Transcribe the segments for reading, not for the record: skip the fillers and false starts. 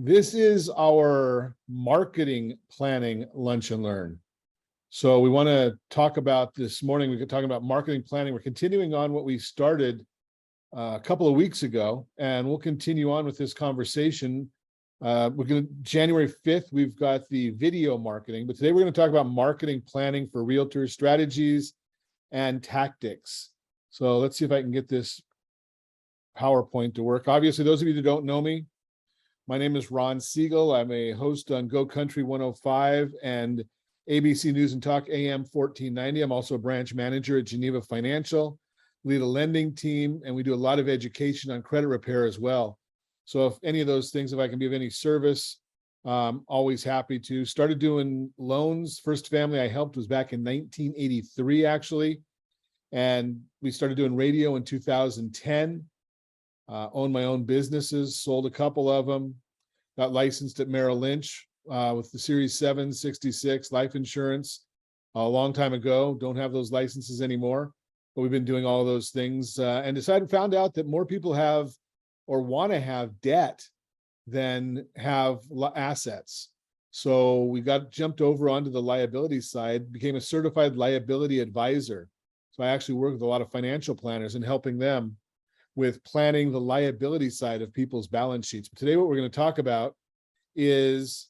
This is our marketing planning lunch and learn. So we want to talk about this morning. We're talking about marketing planning. We're continuing on what we started a couple of weeks ago, and we'll continue on with this conversation. January 5th, we've got the video marketing, but today we're going to talk about marketing planning for realtors, strategies, and tactics. So let's see if I can get this PowerPoint to work. Obviously, those of you that don't know me, my name is Ron Siegel. I'm a host on Go Country 105 and ABC News and Talk AM 1490. I'm also a branch manager at Geneva Financial, lead a lending team, and we do a lot of education on credit repair as well. So if any of those things, if I can be of any service, always happy to. Started doing loans. First family I helped was back in 1983, actually. And we started doing radio in 2010. Owned my own businesses, sold a couple of them, got licensed at Merrill Lynch with the Series 766 life insurance a long time ago. Don't have those licenses anymore, but we've been doing all of those things and found out that more people have or want to have debt than have assets. So we jumped over onto the liability side, became a certified liability advisor. So I actually work with a lot of financial planners and helping them with planning the liability side of people's balance sheets. But today, what we're going to talk about is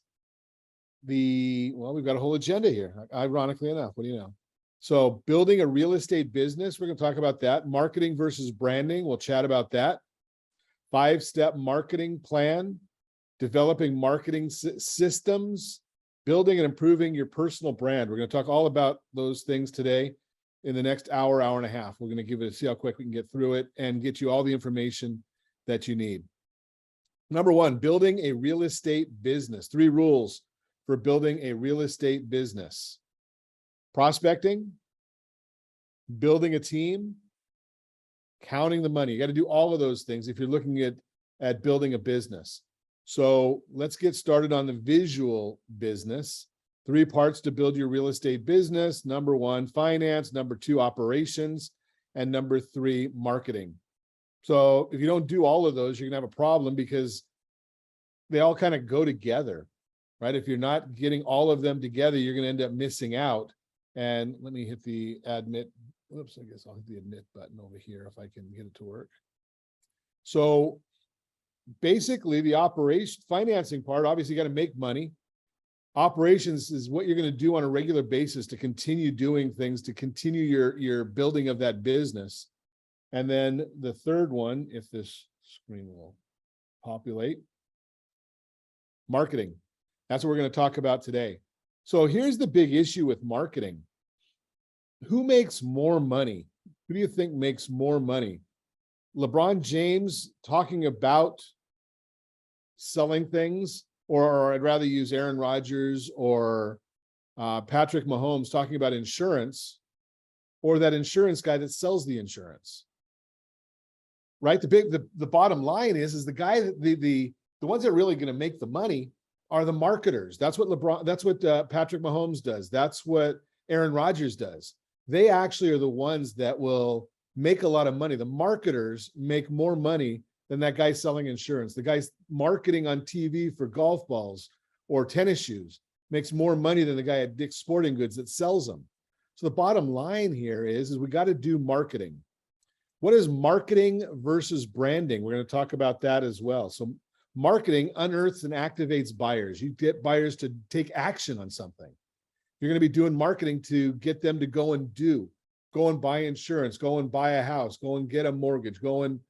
we've got a whole agenda here, ironically enough. What do you know? So building a real estate business, we're going to talk about that. Marketing versus branding, we'll chat about that. 5-step marketing plan, developing marketing systems, building and improving your personal brand. We're going to talk all about those things today. In the next hour and a half, we're going to see how quick we can get through it and get you all the information that you need. Number one, building a real estate business. 3 rules for building a real estate business: prospecting, building a team, counting the money. You got to do all of those things if you're looking at building a business. So let's get started on the visual business. 3 parts to build your real estate business. Number 1, finance. Number 2, operations. And number 3, marketing. So if you don't do all of those, you're going to have a problem because they all kind of go together, right? If you're not getting all of them together, you're going to end up missing out. And let me hit the admit. Oops, I guess I'll hit the admit button over here if I can get it to work. So basically the financing part, obviously you got to make money. Operations is what you're going to do on a regular basis to continue doing things, to continue your building of that business. And then the third one, if this screen will populate, marketing. That's what we're going to talk about today. So here's the big issue with marketing. Who makes more money? Who do you think makes more money? LeBron James talking about selling things? Or I'd rather use Aaron Rodgers or Patrick Mahomes talking about insurance, or that insurance guy that sells the insurance, right? The bottom line is the guy that the ones that are really going to make the money are the marketers. That's what Patrick Mahomes does. That's what Aaron Rodgers does. They actually are the ones that will make a lot of money. The marketers make more money than that guy selling insurance. The guy's marketing on TV for golf balls or tennis shoes makes more money than the guy at Dick's Sporting Goods that sells them. So the bottom line here is we got to do marketing. What is marketing versus branding? We're going to talk about that as well. So marketing unearths and activates buyers. You get buyers to take action on something. You're going to be doing marketing to get them to go and buy insurance, go and buy a house, go and get a mortgage, go and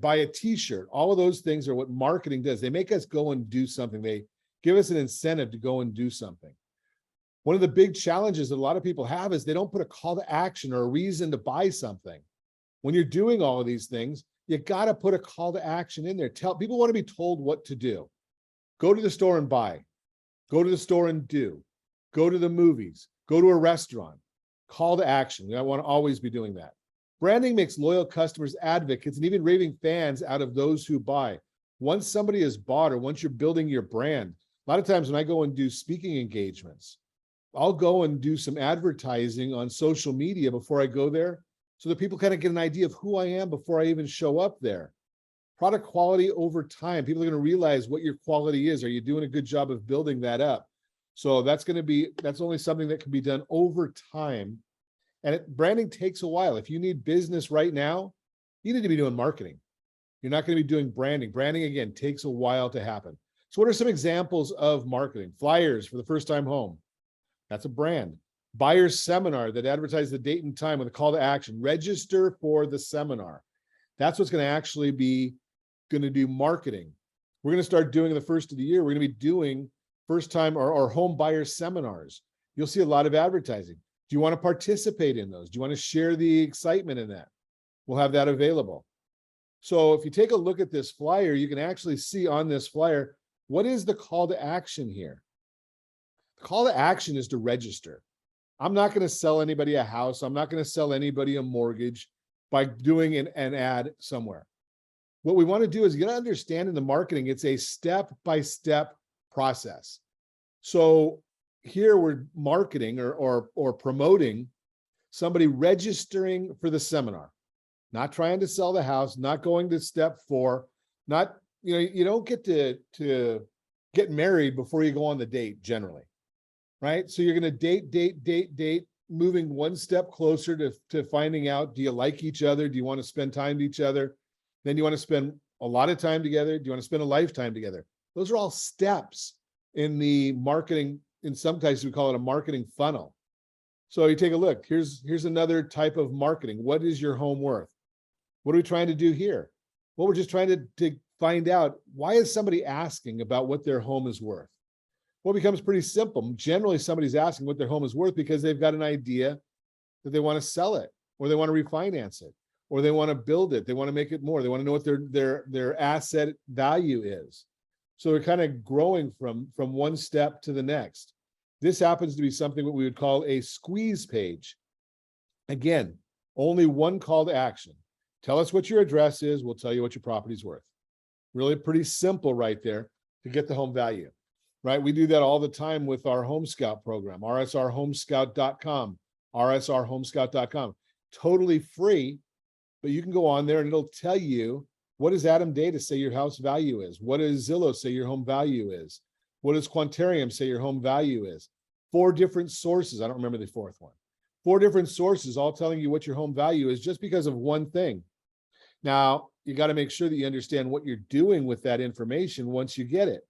buy a t-shirt. All of those things are what marketing does. They make us go and do something. They give us an incentive to go and do something. One of the big challenges that a lot of people have is they don't put a call to action or a reason to buy something. When you're doing all of these things, you got to put a call to action in there. People want to be told what to do. Go to the store and buy. Go to the store and do. Go to the movies. Go to a restaurant. Call to action. I want to always be doing that. Branding makes loyal customers advocates and even raving fans out of those who buy. Once somebody has bought or once you're building your brand, a lot of times when I go and do speaking engagements, I'll go and do some advertising on social media before I go there so that people kind of get an idea of who I am before I even show up there. Product quality over time. People are going to realize what your quality is. Are you doing a good job of building that up? So that's only something that can be done over time. And branding takes a while. If you need business right now, you need to be doing marketing. You're not going to be doing branding. Branding, again, takes a while to happen. So what are some examples of marketing? Flyers for the first time home. That's a brand. Buyer's seminar that advertise the date and time with a call to action. Register for the seminar. That's what's going to actually be going to do marketing. We're going to start doing the first of the year. We're going to be doing first time or home buyer seminars. You'll see a lot of advertising. Do you want to participate in those? Do you want to share the excitement in that? We'll have that available. So if you take a look at this flyer, you can actually see on this flyer, what is the call to action here? The call to action is to register. I'm not going to sell anybody a house. I'm not going to sell anybody a mortgage by doing an ad somewhere. What we want to do is get to understand in the marketing, it's a step-by-step process. So here we're marketing or promoting somebody registering for the seminar, not trying to sell the house, not going to step 4, not, you don't get to get married before you go on the date generally, right? So you're going to date, moving one step closer to finding out, do you like each other? Do you want to spend time with each other? Then you want to spend a lot of time together. Do you want to spend a lifetime together? Those are all steps in the marketing. In some cases, we call it a marketing funnel. So you take a look. Here's another type of marketing. What is your home worth? What are we trying to do here? Well, we're just trying to find out, why is somebody asking about what their home is worth? Well, it becomes pretty simple. Generally, somebody's asking what their home is worth because they've got an idea that they want to sell it, or they want to refinance it, or they want to build it. They want to make it more. They want to know what their asset value is. So we're kind of growing from one step to the next. This happens to be something what we would call a squeeze page. Again, only one call to action. Tell us what your address is. We'll tell you what your property's worth. Really pretty simple right there to get the home value, right? We do that all the time with our Home Scout program, rsrhomescout.com, rsrhomescout.com. Totally free, but you can go on there and it'll tell you, what does Adam Data say your house value is? What does Zillow say your home value is? What does Quantarium say your home value is? 4 different sources. I don't remember the 4th one. 4 different sources all telling you what your home value is just because of one thing. Now, you got to make sure that you understand what you're doing with that information once you get it.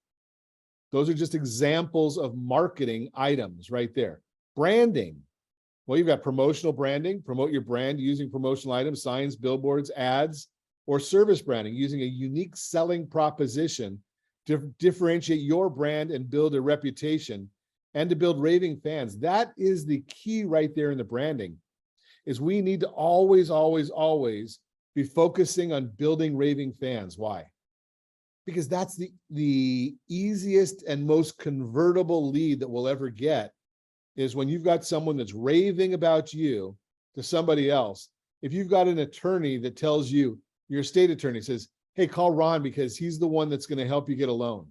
Those are just examples of marketing items right there. Branding. Well, you've got promotional branding, promote your brand using promotional items, signs, billboards, ads, or service branding, using a unique selling proposition to differentiate your brand and build a reputation and to build raving fans. That is the key right there in the branding, is we need to always, always, always be focusing on building raving fans. Why? Because that's the easiest and most convertible lead that we'll ever get, is when you've got someone that's raving about you to somebody else. If you've got an attorney that tells you, your estate attorney says, hey, call Ron because he's the one that's going to help you get a loan.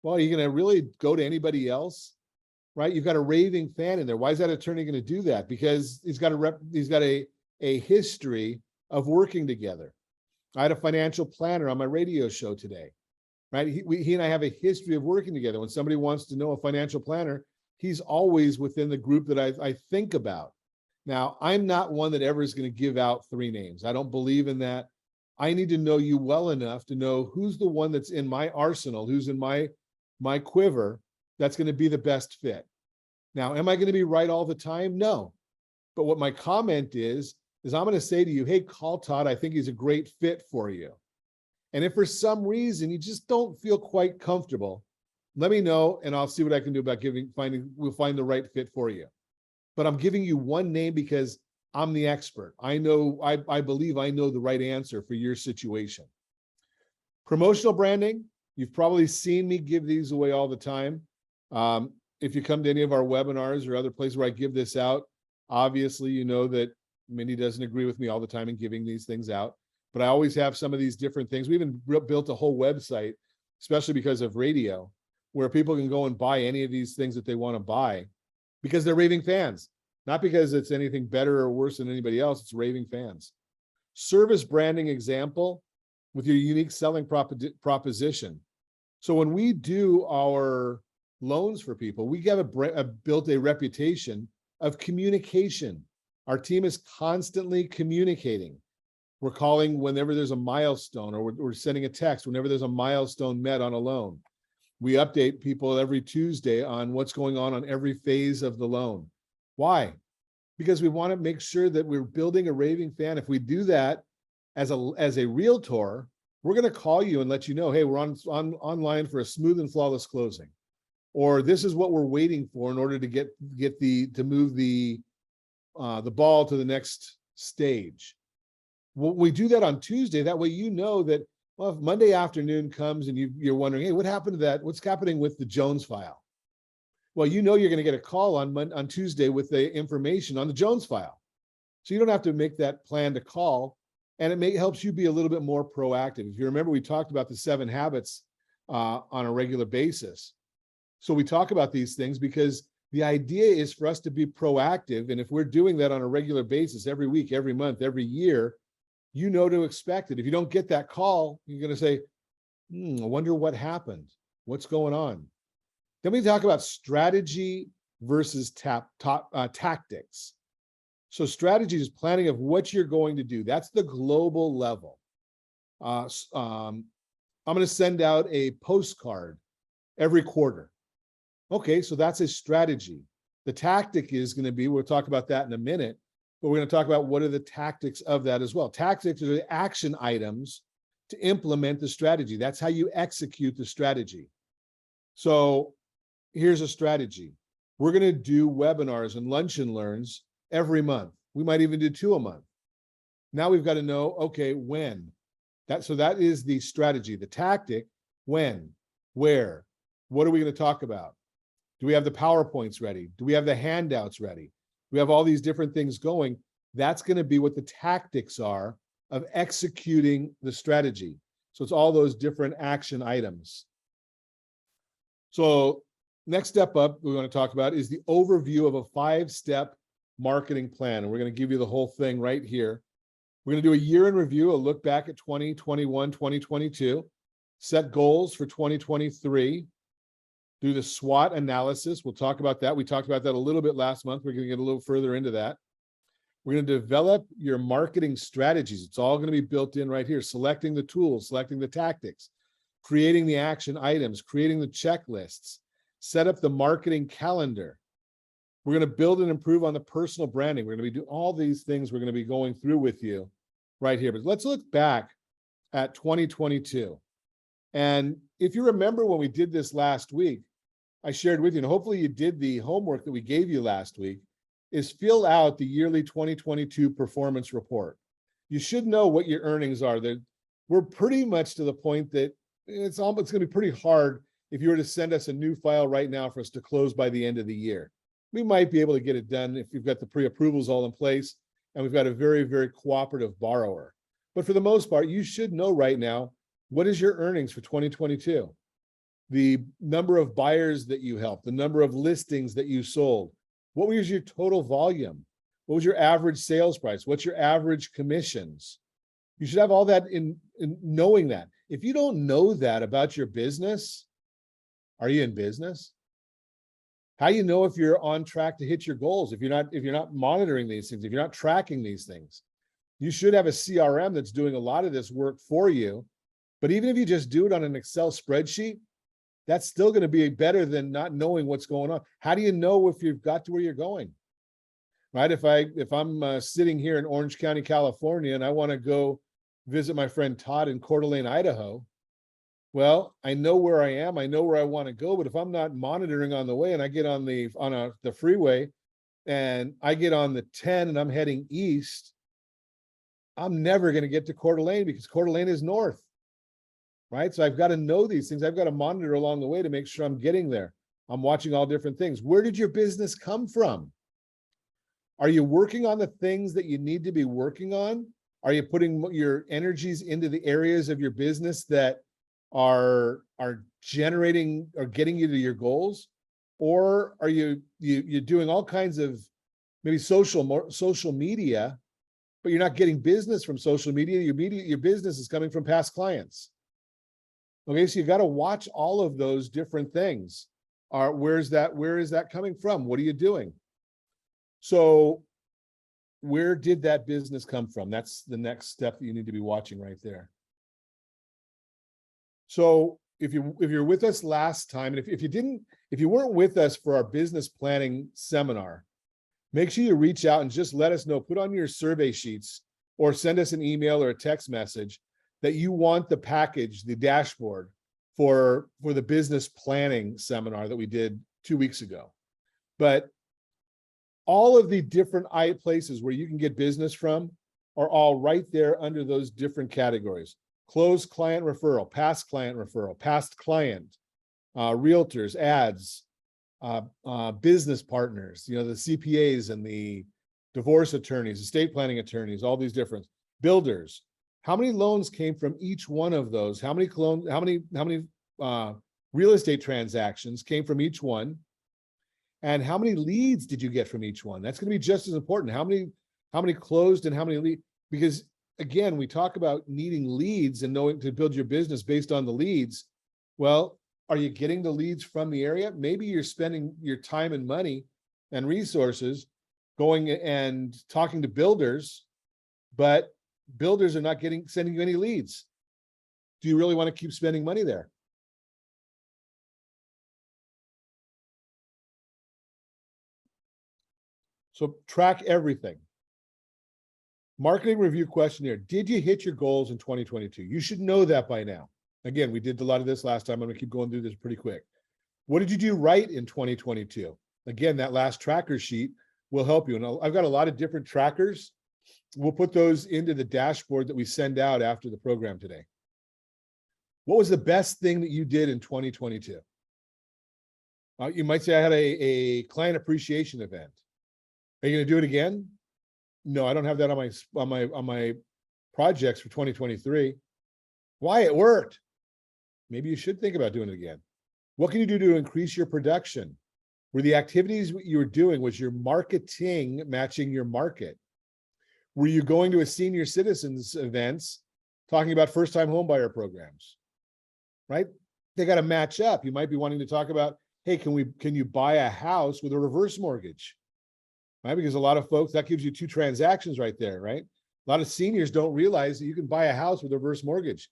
Well, are you going to really go to anybody else? Right? You've got a raving fan in there. Why is that attorney going to do that? Because he's got a history of working together. I had a financial planner on my radio show today, right? He and I have a history of working together. When somebody wants to know a financial planner, he's always within the group that I think about. Now, I'm not one that ever is going to give out 3 names. I don't believe in that. I need to know you well enough to know who's the one that's in my arsenal, who's in my quiver, that's going to be the best fit. Now, am I going to be right all the time? No. But what my comment is I'm going to say to you, hey, call Todd. I think he's a great fit for you. And if for some reason you just don't feel quite comfortable, let me know and I'll see what I can do about we'll find the right fit for you. But I'm giving you one name because I'm the expert. I know, I believe I know the right answer for your situation. Promotional branding, you've probably seen me give these away all the time. If you come to any of our webinars or other places where I give this out, obviously you know that Mindy doesn't agree with me all the time in giving these things out, but I always have some of these different things. We even built a whole website, especially because of radio, where people can go and buy any of these things that they want to buy because they're raving fans, not because it's anything better or worse than anybody else. It's raving fans. Service branding example. with your unique selling proposition. So when we do our loans for people, we have built a reputation of communication. Our team is constantly communicating. We're calling whenever there's a milestone, or we're sending a text whenever there's a milestone met on a loan. We update people every Tuesday on what's going on every phase of the loan. Why? Because we want to make sure that we're building a raving fan. If we do that as a realtor, we're going to call you and let you know, hey, we're online for a smooth and flawless closing, or this is what we're waiting for in order to move the ball to the next stage. Well, we do that on Tuesday. That way, you know that, well, if Monday afternoon comes and you're wondering, hey, what happened to that? What's happening with the Jones file? Well, you know you're going to get a call on Tuesday with the information on the Jones file. So you don't have to make that plan to call, and it helps you be a little bit more proactive. If you remember, we talked about the 7 habits on a regular basis. So we talk about these things because the idea is for us to be proactive. And if we're doing that on a regular basis, every week, every month, every year, you know to expect it. If you don't get that call, you're going to say, I wonder what happened. What's going on? Then we talk about strategy versus tactics. So strategy is planning of what you're going to do. That's the global level. I'm going to send out a postcard every quarter. Okay, so that's a strategy. The tactic is going to be, we'll talk about that in a minute, but we're going to talk about what are the tactics of that as well. Tactics are the action items to implement the strategy. That's how you execute the strategy. So here's a strategy. We're going to do webinars and lunch and learns every month. We might even do 2 a month. Now we've got to know, okay, when. So that is the strategy. The tactic, when, where, what are we going to talk about? Do we have the PowerPoints ready? Do we have the handouts ready? We have all these different things going. That's going to be what the tactics are of executing the strategy. So it's all those different action items. So next step up we want to talk about is the overview of a 5-step marketing plan. And we're going to give you the whole thing right here. We're going to do a year in review, a look back at 2021, 2022, set goals for 2023, do the SWOT analysis. We'll talk about that. We talked about that a little bit last month. We're going to get a little further into that. We're going to develop your marketing strategies. It's all going to be built in right here, selecting the tools, selecting the tactics, creating the action items, creating the checklists, set up the marketing calendar. We're going to build and improve on the personal branding. We're going to be doing all these things we're going to be going through with you right here. But let's look back at 2022. And if you remember when we did this last week, I shared with you, and hopefully you did the homework that we gave you last week, is fill out the yearly 2022 performance report. You should know what your earnings are. We're pretty much to the point that it's going to be pretty hard if you were to send us a new file right now for us to close by the end of the year. We might be able to get it done if you've got the pre-approvals all in place and we've got a very, very cooperative borrower. But for the most part, you should know right now, what is your earnings for 2022? The number of buyers that you helped, the number of listings that you sold. What was your total volume? What was your average sales price? What's your average commissions? You should have all that in knowing that. If you don't know that about your business, are you in business? How do you know if you're on track to hit your goals? If you're not monitoring these things, if you're not tracking these things, you should have a CRM that's doing a lot of this work for you. But even if you just do it on an Excel spreadsheet, that's still going to be better than not knowing what's going on. How do you know if you've got to where you're going? Right? If I'm sitting here in Orange County, California, and I want to go visit my friend Todd in Coeur d'Alene, Idaho, well, I know where I am. I know where I want to go. But if I'm not monitoring on the way, and I get on the freeway, and I get on the 10 and I'm heading east, I'm never going to get to Coeur d'Alene because Coeur d'Alene is north. Right? So I've got to know these things. I've got to monitor along the way to make sure I'm getting there. I'm watching all different things. Where did your business come from? Are you working on the things that you need to be working on? Are you putting your energies into the areas of your business that are generating or getting you to your goals? Or are you're doing all kinds of maybe social media, but you're not getting business from social media. Your business is coming from past clients. Okay, so you got to watch all of those different things. Where is that coming from? What are you doing? So where did that business come from? That's the next step that you need to be watching right there. So if you're with us last time, and if you weren't with us for our business planning seminar, make sure you reach out and just let us know, put on your survey sheets or send us an email or a text message that you want the package, the dashboard for the business planning seminar that we did 2 weeks ago. But all of the different places where you can get business from are all right there under those different categories. Closed client referral, past client, realtors, ads, business partners, the CPAs and the divorce attorneys, estate planning attorneys, all these different builders. How many loans came from each one of those? How many real estate transactions came from each one? And how many leads did you get from each one? That's going to be just as important. How many closed and how many leads? Because again, we talk about needing leads and knowing to build your business based on the leads. Well, are you getting the leads from the area? Maybe you're spending your time and money and resources going and talking to builders, but builders are not sending you any leads. Do you really want to keep spending money there? So track everything. Marketing review questionnaire. Did you hit your goals in 2022? You should know that by now. Again, we did a lot of this last time. I'm going to keep going through this pretty quick. What did you do right in 2022? Again, that last tracker sheet will help you. And I've got a lot of different trackers. We'll put those into the dashboard that we send out after the program today. What was the best thing that you did in 2022? You might say I had a client appreciation event. Are you going to do it again? No, I don't have that on my projects for 2023. Why? It worked. Maybe you should think about doing it again. What can you do to increase your production? Were the activities you were doing, was your marketing matching your market? Were you going to a senior citizens events talking about first-time homebuyer programs? Right? They got to match up. You might be wanting to talk about, hey, can you buy a house with a reverse mortgage? Right? Because a lot of folks, that gives you 2 transactions right there, right? A lot of seniors don't realize that you can buy a house with a reverse mortgage.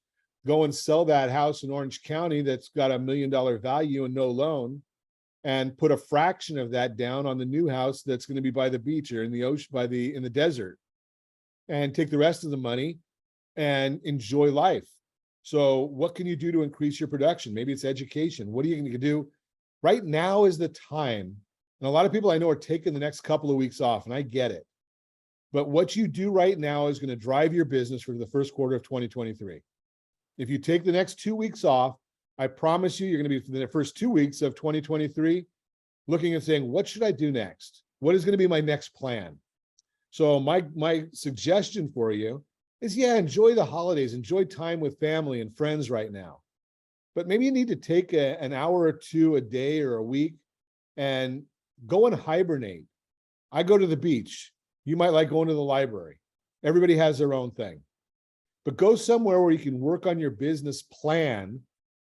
Go and sell that house in Orange County that's got $1 million value and no loan, and put a fraction of that down on the new house that's going to be by the beach or in the ocean, in the desert, and take the rest of the money and enjoy life. So what can you do to increase your production? Maybe it's education. What are you going to do? Right now is the time. And a lot of people I know are taking the next couple of weeks off, and I get it. But what you do right now is going to drive your business for the first quarter of 2023. If you take the next 2 weeks off, I promise you're going to be for the first 2 weeks of 2023 looking and saying, what should I do next? What is going to be my next plan? So my suggestion for you is, enjoy the holidays, enjoy time with family and friends right now. But maybe you need to take an hour or two a day or a week and go and hibernate. I go to the beach. You might like going to the library. Everybody has their own thing. But go somewhere where you can work on your business plan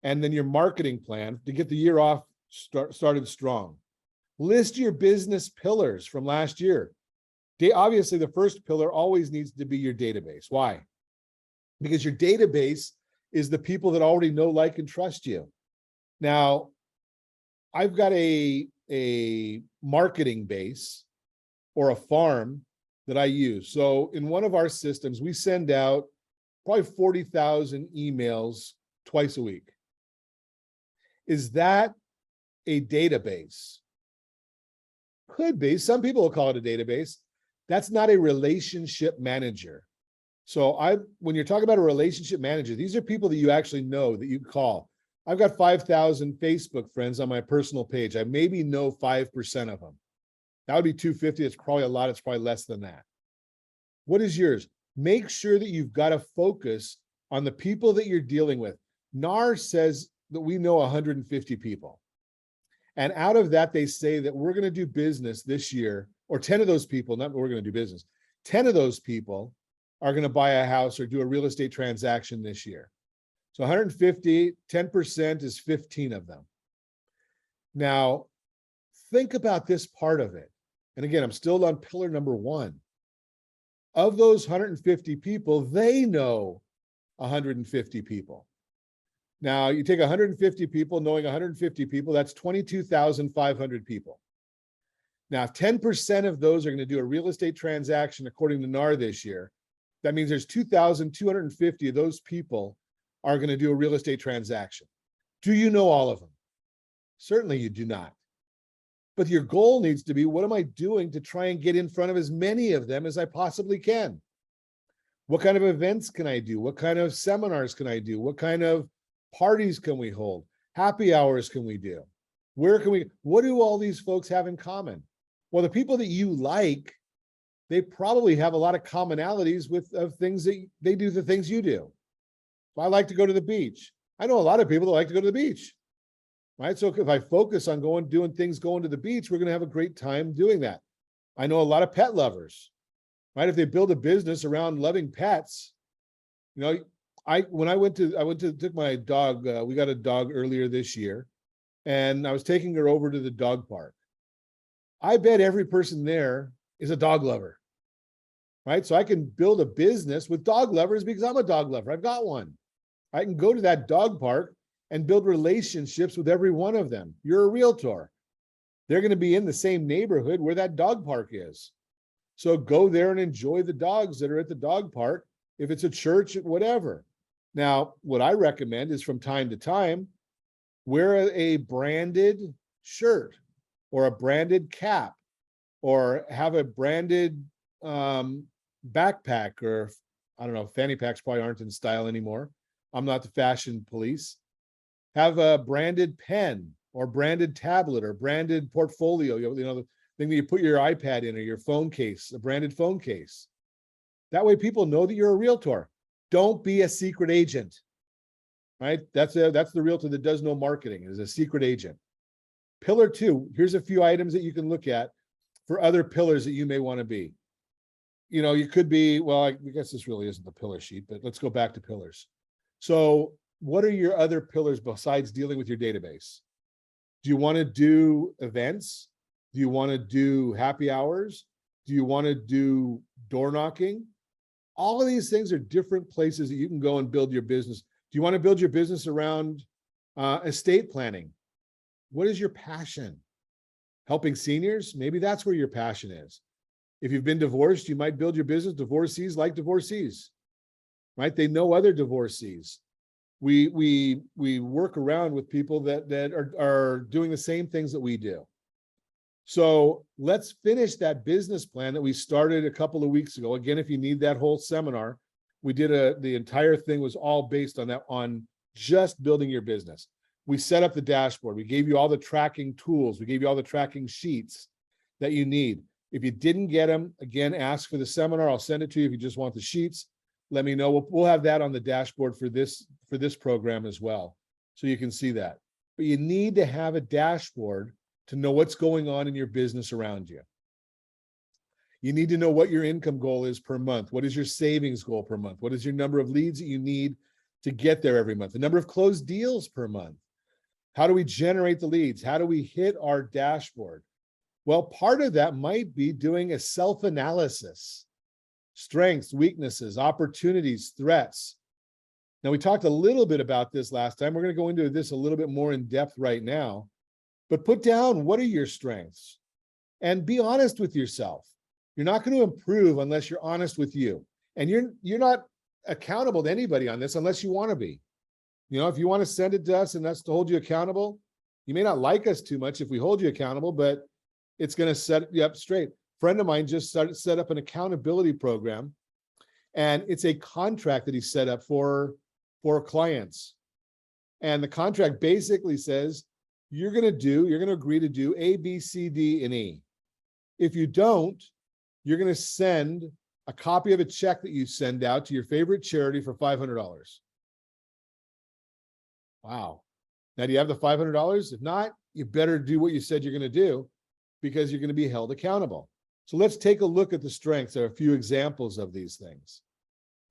and then your marketing plan to get the year off started strong. List your business pillars from last year. Obviously, the first pillar always needs to be your database. Why? Because your database is the people that already know, like, and trust you. Now, I've got a marketing base or a farm that I use. So in one of our systems, we send out probably 40,000 emails twice a week. Is that a database? Could be. Some people will call it a database. That's not a relationship manager. So when you're talking about a relationship manager, these are people that you actually know that you call. I've got 5,000 Facebook friends on my personal page. I maybe know 5% of them. That would be 250. It's probably a lot. It's probably less than that. What is yours? Make sure that you've got to focus on the people that you're dealing with. NAR says that we know 150 people. And out of that, they say that we're going to do business this year, or 10 of those people, not we're going to do business, 10 of those people are going to buy a house or do a real estate transaction this year. So 150, 10% is 15 of them. Now, think about this part of it. And again, I'm still on pillar number 1. Of those 150 people, they know 150 people. Now, you take 150 people, knowing 150 people, that's 22,500 people. Now, if 10% of those are going to do a real estate transaction according to NAR this year, that means there's 2,250 of those people are going to do a real estate transaction. Do you know all of them? Certainly you do not. But your goal needs to be, what am I doing to try and get in front of as many of them as I possibly can? What kind of events can I do? What kind of seminars can I do? What kind of parties can we hold? Happy hours can we do? What do all these folks have in common? Well, the people that you like, they probably have a lot of commonalities of things that they do, the things you do. If I like to go to the beach, I know a lot of people that like to go to the beach, right? So if I focus on going to the beach, we're going to have a great time doing that. I know a lot of pet lovers, right? If they build a business around loving pets, took my dog, we got a dog earlier this year, and I was taking her over to the dog park. I bet every person there is a dog lover, right? So I can build a business with dog lovers because I'm a dog lover. I've got one. I can go to that dog park and build relationships with every one of them. You're a realtor. They're going to be in the same neighborhood where that dog park is. So go there and enjoy the dogs that are at the dog park. If it's a church, whatever. Now, what I recommend is from time to time, wear a branded shirt or a branded cap or have a branded backpack, or I don't know, fanny packs probably aren't in style anymore. I'm not the fashion police. Have a branded pen or branded tablet or branded portfolio, the thing that you put your iPad in or your phone case, a branded phone case. That way people know that you're a realtor. Don't be a secret agent, right? That's the realtor that does no marketing, is a secret agent. Pillar 2, here's a few items that you can look at for other pillars that you may want to be. You could be, well, I guess this really isn't the pillar sheet, but let's go back to pillars. So what are your other pillars besides dealing with your database? Do you want to do events? Do you want to do happy hours? Do you want to do door knocking? All of these things are different places that you can go and build your business. Do you want to build your business around estate planning? What is your passion? Helping seniors? Maybe that's where your passion is. If you've been divorced, you might build your business. Divorcees like divorcees, right? They know other divorcees. We work around with people that are doing the same things that we do. So let's finish that business plan that we started a couple of weeks ago. Again, if you need that whole seminar, we did the entire thing was all based on that, on just building your business. We set up the dashboard. We gave you all the tracking tools. We gave you all the tracking sheets that you need. If you didn't get them, again, ask for the seminar. I'll send it to you. If you just want the sheets, let me know. We'll have that on the dashboard for this program as well, so you can see that. But you need to have a dashboard to know what's going on in your business around you. You need to know what your income goal is per month. What is your savings goal per month? What is your number of leads that you need to get there every month? The number of closed deals per month. How do we generate the leads? How do we hit our dashboard? Well, part of that might be doing a self-analysis. Strengths, weaknesses, opportunities, threats. Now, we talked a little bit about this last time. We're going to go into this a little bit more in depth right now. But put down, what are your strengths? And be honest with yourself. You're not going to improve unless you're honest with you. And you're not accountable to anybody on this unless you want to be. If you want to send it to us and that's to hold you accountable, you may not like us too much if we hold you accountable, but it's going to set you up straight. A friend of mine just set up an accountability program, and it's a contract that he set up for clients. And the contract basically says, you're going to agree to do A, B, C, D, and E. If you don't, you're going to send a copy of a check that you send out to your favorite charity for $500. Wow. Now, do you have the $500? If not, you better do what you said you're going to do, because you're going to be held accountable. So let's take a look at the strengths. There are a few examples of these things.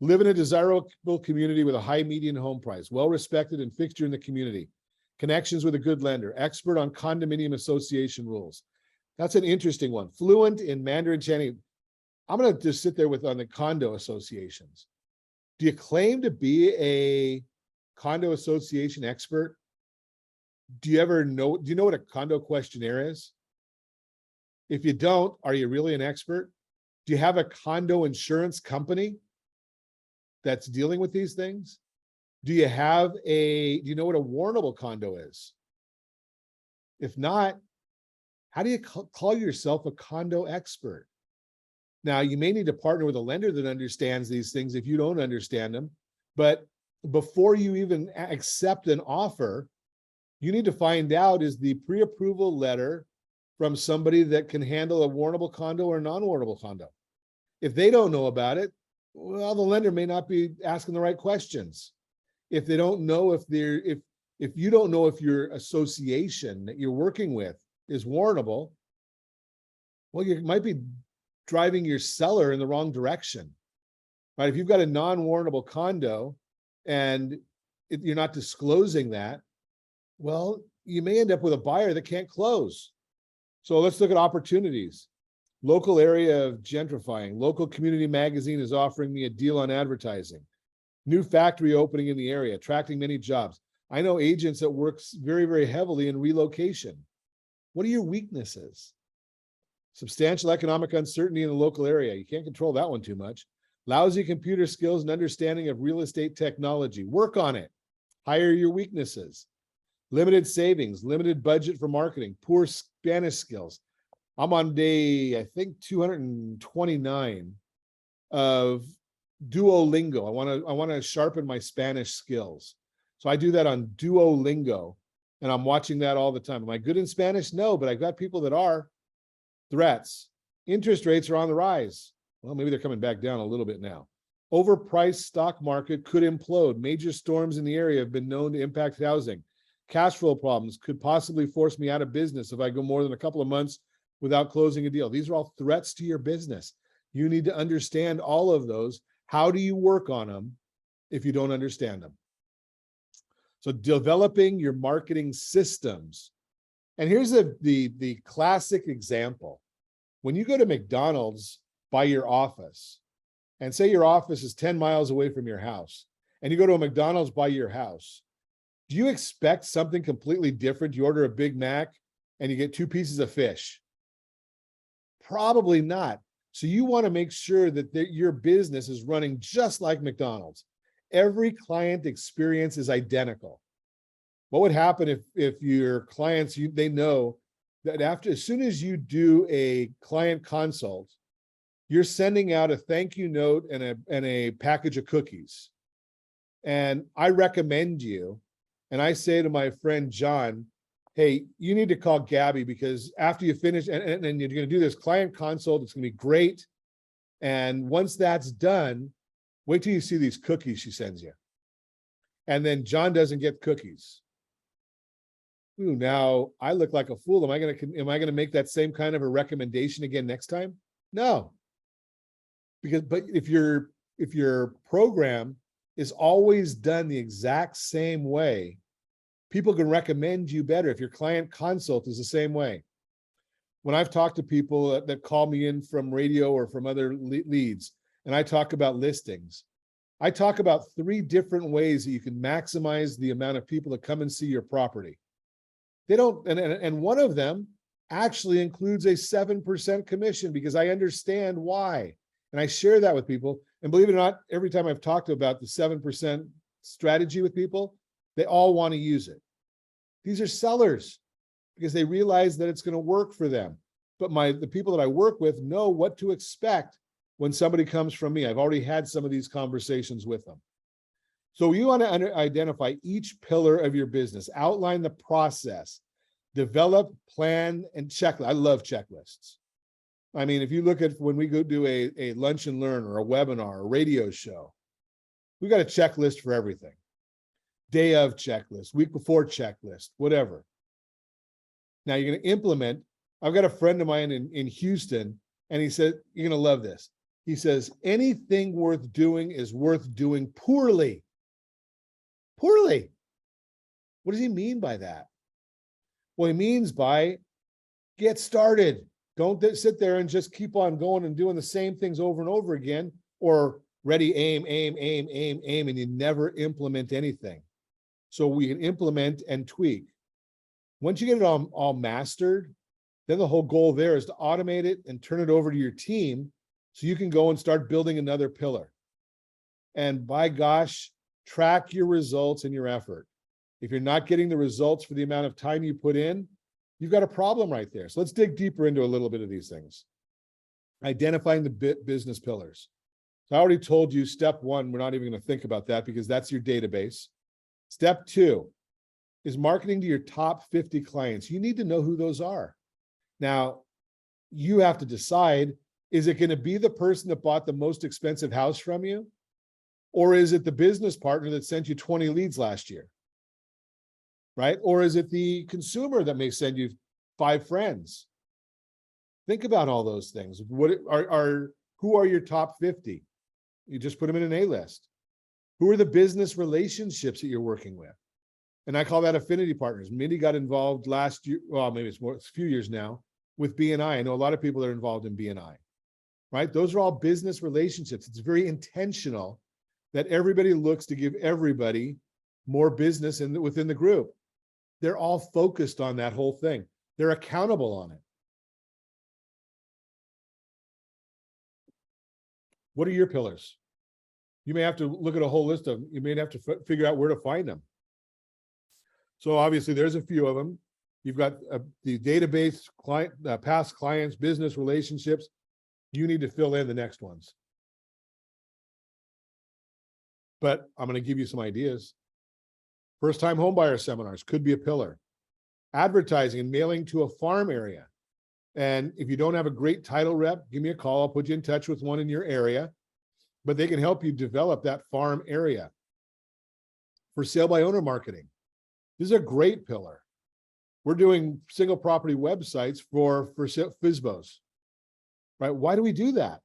Live in a desirable community with a high median home price, well-respected and fixture in the community, connections with a good lender, expert on condominium association rules. That's an interesting one. Fluent in Mandarin Chinese. I'm going to just sit there on the condo associations. Do you claim to be a condo association expert? Do you know what a condo questionnaire is? If you don't, are you really an expert? Do you have a condo insurance company that's dealing with these things? Do you know what a warrantable condo is? If not, how do you call yourself a condo expert? Now, you may need to partner with a lender that understands these things if you don't understand them. But before you even accept an offer, you need to find out, is the pre-approval letter from somebody that can handle a warrantable condo or a non-warrantable condo? If they don't know about it, well, the lender may not be asking the right questions. If they don't know if you don't know if your association that you're working with is warrantable, well, you might be driving your seller in the wrong direction, right? If you've got a non-warrantable condo and you're not disclosing that, well, you may end up with a buyer that can't close. So let's look at opportunities. Local area of gentrifying. Local community magazine is offering me a deal on advertising. New factory opening in the area, attracting many jobs. I know agents that work very, very heavily in relocation. What are your weaknesses? Substantial economic uncertainty in the local area. You can't control that one too much. Lousy computer skills and understanding of real estate technology. Work on it. Hire your weaknesses. Limited savings, limited budget for marketing, poor Spanish skills. I'm on day, I think, 229 of Duolingo. I want to sharpen my Spanish skills. So I do that on Duolingo, and I'm watching that all the time. Am I good in Spanish? No, but I've got people that are. Threats. Interest rates are on the rise. Well, maybe they're coming back down a little bit now. Overpriced stock market could implode. Major storms in the area have been known to impact housing. Cash flow problems could possibly force me out of business if I go more than a couple of months without closing a deal. These are all threats to your business. You need to understand all of those. How do you work on them if you don't understand them? So developing your marketing systems. And here's the classic example. When you go to McDonald's by your office, and say your office is 10 miles away from your house, and you go to a McDonald's by your house, do you expect something completely different? You order a Big Mac and you get 2 pieces of fish. Probably not. So you want to make sure that your business is running just like McDonald's. Every client experience is identical. What would happen if your clients, they know that as soon as you do a client consult, you're sending out a thank you note and a package of cookies. And I recommend you, and I say to my friend John, hey, you need to call Gabby, because after you finish, and you're going to do this client consult, it's going to be great. And once that's done, wait till you see these cookies she sends you. And then John doesn't get cookies. Ooh, now I look like a fool. Am I going to make that same kind of a recommendation again next time? No. But if your program is always done the exact same way, people can recommend you better. If your client consult is the same way. When I've talked to people that call me in from radio or from other leads, and I talk about listings, I talk about 3 different ways that you can maximize the amount of people that come and see your property. They don't, and one of them actually includes a 7% commission, because I understand why. And I share that with people. And believe it or not, every time I've talked about the 7% strategy with people, they all want to use it. These are sellers because they realize that it's going to work for them. But the people that I work with know what to expect when somebody comes from me. I've already had some of these conversations with them. So you want to identify each pillar of your business, outline the process, develop, plan, and checklist. I love checklists. I mean, if you look at when we go do a lunch and learn or a webinar, a radio show, we got a checklist for everything. Day of checklist, week before checklist, whatever. Now you're going to implement. I've got a friend of mine in Houston And he said, you're going to love this. He says, anything worth doing is worth doing poorly. Poorly. What does he mean by that? Well, he means by get started. Don't sit there and just keep on going and doing the same things over and over again, or ready, aim, and you never implement anything. So we can implement and tweak. Once you get it all mastered, then the whole goal there is to automate it and turn it over to your team so you can go and start building another pillar. And by gosh, track your results and your effort. If you're not getting the results for the amount of time you put in, you've got a problem right there. So let's dig deeper into a little bit of these things. Identifying the business pillars. So I already told you step one, we're not even going to think about that because that's your database. Step two is marketing to your top 50 clients. You need to know who those are. Now, you have to decide, is it going to be the person that bought the most expensive house from you? Or is it the business partner that sent you 20 leads last year? Right? Or is it the consumer that may send you 5 friends? Think about all those things. What who are your top 50? You just put them in an A list. Who are the business relationships that you're working with? And I call that affinity partners. Mindy got involved last year, well, maybe it's a few years now, with BNI. I know a lot of people that are involved in BNI, right? Those are all business relationships. It's very intentional that everybody looks to give everybody more business within the group. They're all focused on that whole thing. They're accountable on it. What are your pillars? You may have to look at a whole list of them. You may have to figure out where to find them. So obviously there's a few of them. You've got the database, client, past clients, business relationships. You need to fill in the next ones. But I'm going to give you some ideas. First-time homebuyer seminars could be a pillar. Advertising and mailing to a farm area. And if you don't have a great title rep, give me a call. I'll put you in touch with one in your area, but they can help you develop that farm area. For sale by owner marketing, this is a great pillar. We're doing single property websites for FSBOs, right? Why do we do that?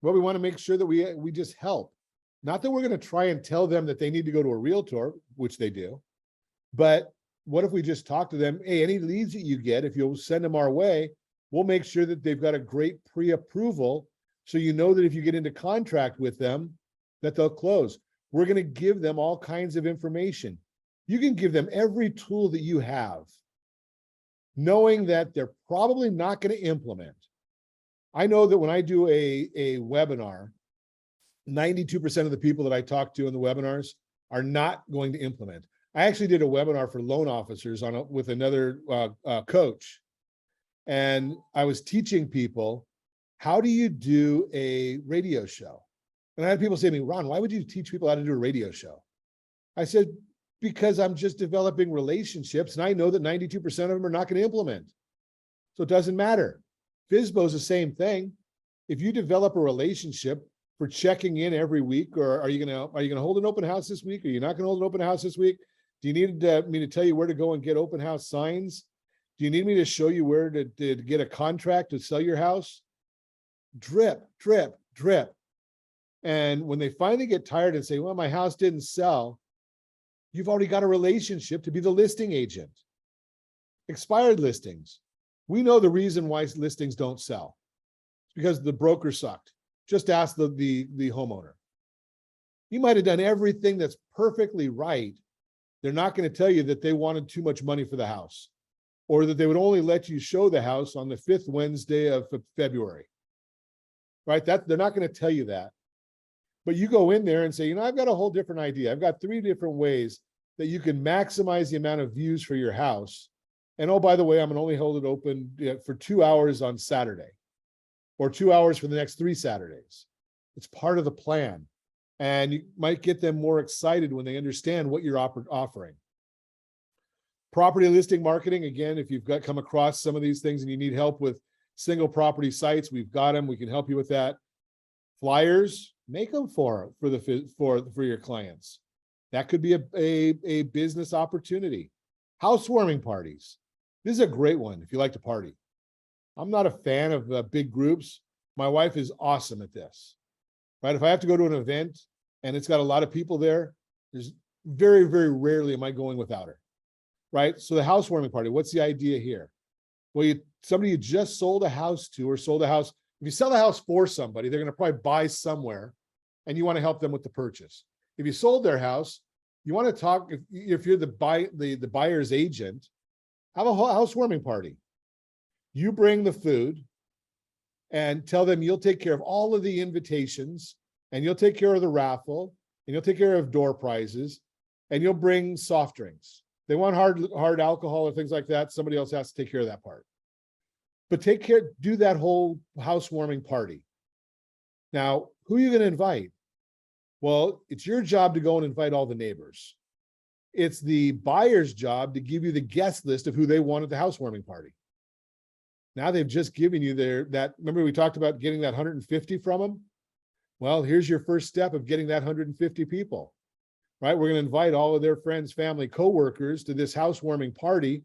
Well, we want to make sure that we just help. Not that we're going to try and tell them that they need to go to a realtor, which they do, but what if we just talk to them? Hey, any leads that you get, if you'll send them our way, we'll make sure that they've got a great pre-approval. So you know that if you get into contract with them, that they'll close. We're going to give them all kinds of information. You can give them every tool that you have, knowing that they're probably not going to implement. I know that when I do a webinar, 92% of the people that I talk to in the webinars are not going to implement. I actually did a webinar for loan officers with another coach. And I was teaching people, how do you do a radio show? And I had people say to me, Ron, why would you teach people how to do a radio show? I said, because I'm just developing relationships and I know that 92% of them are not going to implement. So it doesn't matter. FSBO is the same thing. If you develop a relationship for checking in every week, or are you going to hold an open house this week? Are you not going to hold an open house this week? Do you need me to tell you where to go and get open house signs? Do you need me to show you where to get a contract to sell your house? Drip, drip, drip. And when they finally get tired and say, well, my house didn't sell, you've already got a relationship to be the listing agent. Expired listings. We know the reason why listings don't sell. It's because the broker sucked. Just ask the homeowner. You might have done everything that's perfectly right. They're not going to tell you that they wanted too much money for the house, or that they would only let you show the house on the 5th Wednesday of February. Right? They're not going to tell you that. But you go in there and say, I've got a whole different idea. I've got 3 different ways that you can maximize the amount of views for your house. And oh, by the way, I'm going to only hold it open for 2 hours on Saturday, or 2 hours for the next 3 Saturdays. It's part of the plan. And you might get them more excited when they understand what you're offering. Property listing marketing, again, if you've come across some of these things and you need help with single property sites, we've got them. We can help you with that. Flyers, make them for your clients. That could be a business opportunity. Housewarming parties. This is a great one if you like to party. I'm not a fan of big groups, My wife is awesome at this, right? If I have to go to an event and it's got a lot of people there, there's very, very rarely am I going without her, right? So the housewarming party, what's the idea here? Well, somebody you just sold a house to or sold a house, if you sell a house for somebody, they're going to probably buy somewhere and you want to help them with the purchase. If you sold their house, you want to talk, if you're the buyer's agent, have a housewarming party. You bring the food and tell them you'll take care of all of the invitations and you'll take care of the raffle and you'll take care of door prizes and you'll bring soft drinks. They want hard alcohol or things like that. Somebody else has to take care of that part. But do that whole housewarming party. Now, who are you going to invite? Well, it's your job to go and invite all the neighbors. It's the buyer's job to give you the guest list of who they want at the housewarming party. Now they've just given you remember we talked about getting that 150 from them? Well, here's your first step of getting that 150 people, right? We're going to invite all of their friends, family, coworkers to this housewarming party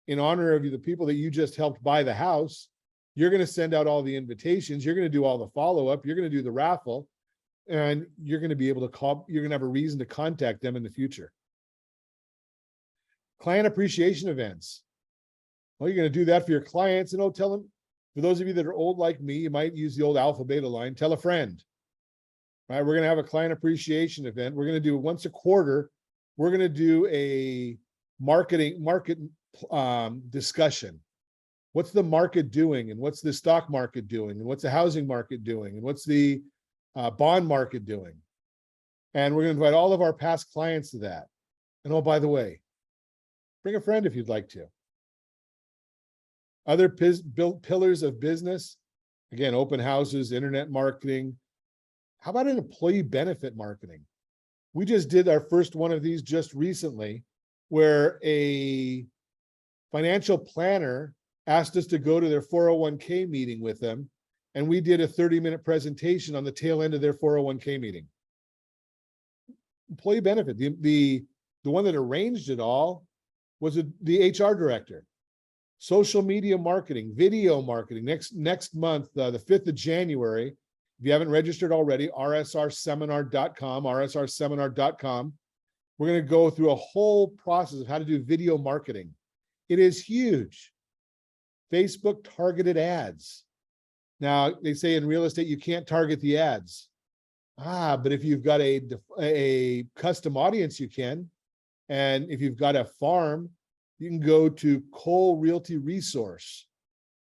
in honor of the people that you just helped buy the house. You're going to send out all the invitations. You're going to do all the follow-up. You're going to do the raffle, and you're going to be able to call, you're going to have a reason to contact them in the future. Client appreciation events. Well, you're going to do that for your clients, and tell them, for those of you that are old like me, you might use the old alpha beta line, tell a friend, right? We're going to have a client appreciation event. We're going to do once a quarter. We're going to do a market discussion. What's the market doing, and what's the stock market doing, and what's the housing market doing, and what's the bond market doing? And we're going to invite all of our past clients to that. And oh, by the way, bring a friend if you'd like to. Other pillars of business, again, open houses, internet marketing. How about an employee benefit marketing? We just did our first one of these just recently, where a financial planner asked us to go to their 401k meeting with them, and we did a 30-minute presentation on the tail end of their 401k meeting. Employee benefit, the one that arranged it all was the HR director. Social media marketing, video marketing, next month, the 5th of January, if you haven't registered already, rsrseminar.com, we're going to go through a whole process of how to do video marketing. It is huge. Facebook targeted ads. Now, they say in real estate, you can't target the ads. But if you've got a custom audience, you can. And if you've got a farm, you can go to Cole Realty Resource,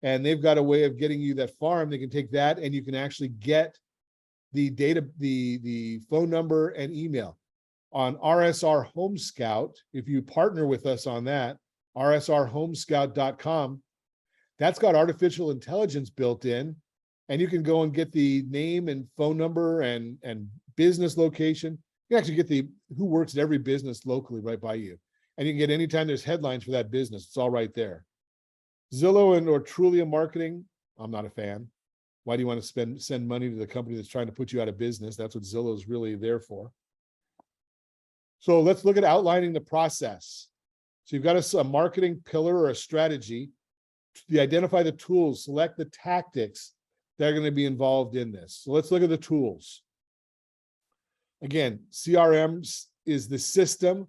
and they've got a way of getting you that farm. They can take that, and you can actually get the data, the phone number and email. On RSR Home Scout, if you partner with us on that, rsrhomescout.com, that's got artificial intelligence built in, and you can go and get the name and phone number and business location. You can actually get who works at every business locally right by you. And you can get anytime there's headlines for that business. It's all right there. Zillow or Trulia marketing, I'm not a fan. Why do you want to send money to the company that's trying to put you out of business? That's what Zillow is really there for. So let's look at outlining the process. So you've got a marketing pillar or a strategy. You identify the tools, select the tactics that are going to be involved in this. So let's look at the tools. Again, CRMs is the system.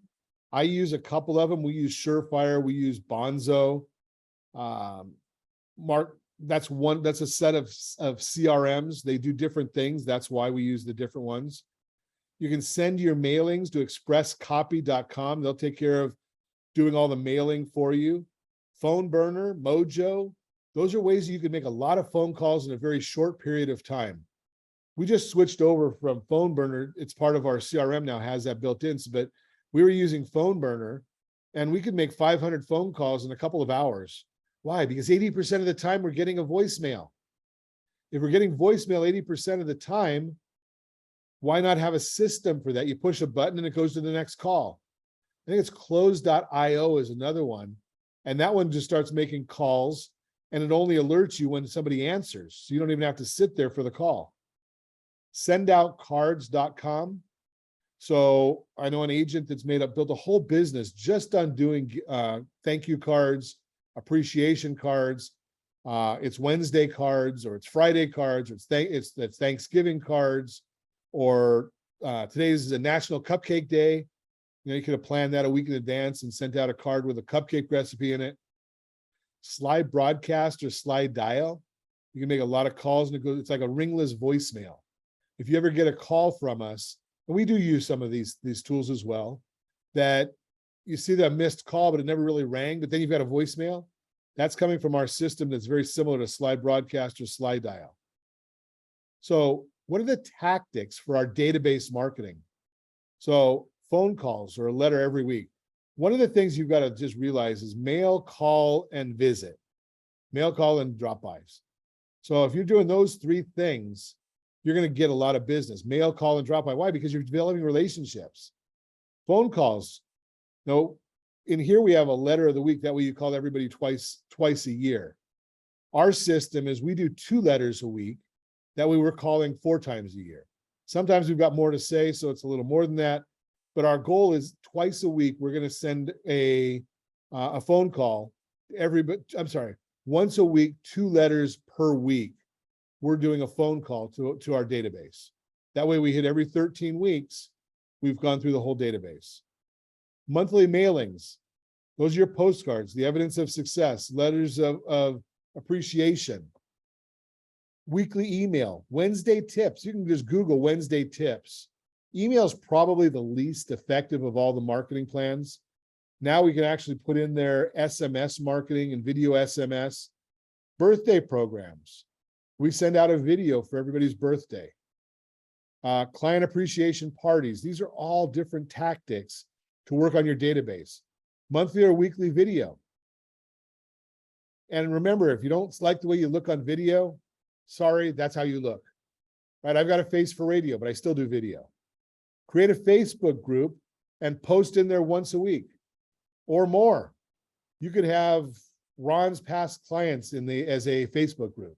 I use a couple of them. We use Surefire. We use Bonzo. That's a set of CRMs. They do different things. That's why we use the different ones. You can send your mailings to expresscopy.com. They'll take care of doing all the mailing for you. Phone burner, Mojo. Those are ways you can make a lot of phone calls in a very short period of time. We just switched over from phone burner. It's part of our CRM now, has that built in, but we were using phone burner, and we could make 500 phone calls in a couple of hours. Why? Because 80% of the time we're getting a voicemail. If we're getting voicemail 80% of the time, why not have a system for that? You push a button and it goes to the next call. I think it's close.io is another one. And that one just starts making calls, and it only alerts you when somebody answers. So you don't even have to sit there for the call. Sendoutcards.com. So I know an agent that's built a whole business just on doing thank you cards, appreciation cards. It's Wednesday cards, or it's Friday cards, or it's Thanksgiving cards, or today's a National Cupcake Day. You could have planned that a week in advance and sent out a card with a cupcake recipe in it. Slide broadcast or slide dial. You can make a lot of calls, and it's like a ringless voicemail. If you ever get a call from us, and we do use some of these tools as well, that you see that missed call, but it never really rang, but then you've got a voicemail. That's coming from our system that's very similar to slide broadcast or slide dial. So what are the tactics for our database marketing? So phone calls or a letter every week. One of the things you've got to just realize is mail, call, and visit. Mail, call, and drop-bys. So if you're doing those three things, you're going to get a lot of business. Mail, call, and drop-by. Why? Because you're developing relationships. Phone calls. No, in here we have a letter of the week. That way you call everybody twice a year. Our system is we do 2 letters a week. That way we're calling 4 times a year. Sometimes we've got more to say, so it's a little more than that. But our goal is twice a week, we're going to send a phone call to everybody. I'm sorry, once a week, 2 letters per week. We're doing a phone call to our database. That way we hit every 13 weeks, we've gone through the whole database. Monthly mailings. Those are your postcards, the evidence of success, letters of appreciation. Weekly email, Wednesday tips. You can just Google Wednesday tips. Email is probably the least effective of all the marketing plans. Now we can actually put in there SMS marketing and video SMS. Birthday programs. We send out a video for everybody's birthday. Client appreciation parties. These are all different tactics to work on your database. Monthly or weekly video. And remember, if you don't like the way you look on video, sorry, that's how you look. Right? I've got a face for radio, but I still do video. Create a Facebook group and post in there once a week or more. You could have Ron's past clients as a Facebook group,